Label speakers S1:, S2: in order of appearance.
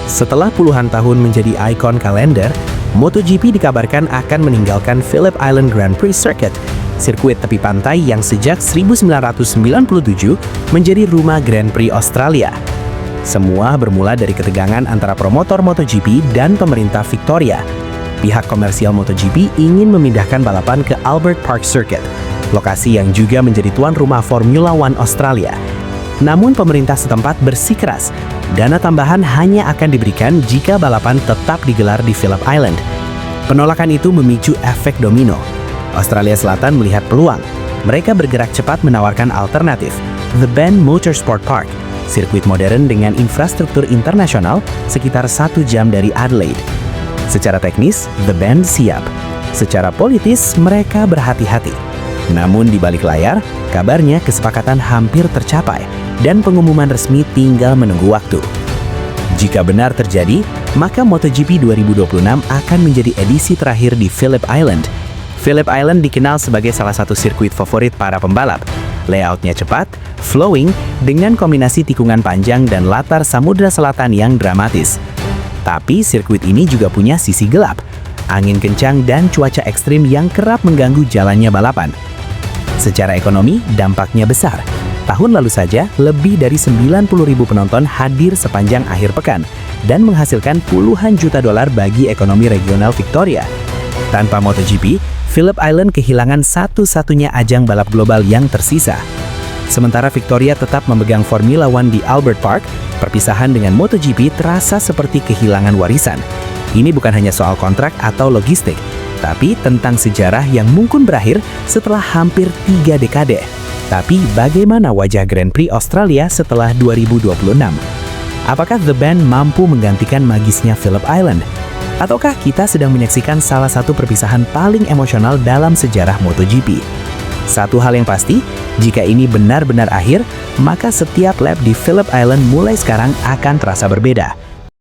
S1: Setelah puluhan tahun menjadi ikon kalender, MotoGP dikabarkan akan meninggalkan Phillip Island Grand Prix Circuit, sirkuit tepi pantai yang sejak 1997 menjadi rumah Grand Prix Australia. Semua bermula dari ketegangan antara promotor MotoGP dan pemerintah Victoria. Pihak komersial MotoGP ingin memindahkan balapan ke Albert Park Circuit, lokasi yang juga menjadi tuan rumah Formula One Australia. Namun pemerintah setempat bersikeras, dana tambahan hanya akan diberikan jika balapan tetap digelar di Phillip Island. Penolakan itu memicu efek domino. Australia Selatan melihat peluang. Mereka bergerak cepat menawarkan alternatif, The Bend Motorsport Park, sirkuit modern dengan infrastruktur internasional sekitar 1 jam dari Adelaide. Secara teknis, The Bend siap. Secara politis, mereka berhati-hati. Namun di balik layar, kabarnya kesepakatan hampir tercapai dan pengumuman resmi tinggal menunggu waktu. Jika benar terjadi, maka MotoGP 2026 akan menjadi edisi terakhir di Phillip Island. Phillip Island dikenal sebagai salah satu sirkuit favorit para pembalap. Layoutnya cepat, flowing, dengan kombinasi tikungan panjang dan latar Samudra Selatan yang dramatis. Tapi sirkuit ini juga punya sisi gelap, angin kencang dan cuaca ekstrim yang kerap mengganggu jalannya balapan. Secara ekonomi, dampaknya besar. Tahun lalu saja, lebih dari 90.000 penonton hadir sepanjang akhir pekan dan menghasilkan puluhan juta dolar bagi ekonomi regional Victoria. Tanpa MotoGP, Phillip Island kehilangan satu-satunya ajang balap global yang tersisa. Sementara Victoria tetap memegang Formula One di Albert Park, perpisahan dengan MotoGP terasa seperti kehilangan warisan. Ini bukan hanya soal kontrak atau logistik, tapi tentang sejarah yang mungkin berakhir setelah hampir 3 dekade. Tapi bagaimana wajah Grand Prix Australia setelah 2026? Apakah The Bend mampu menggantikan magisnya Phillip Island? Ataukah kita sedang menyaksikan salah satu perpisahan paling emosional dalam sejarah MotoGP? Satu hal yang pasti, jika ini benar-benar akhir, maka setiap lap di Phillip Island mulai sekarang akan terasa berbeda.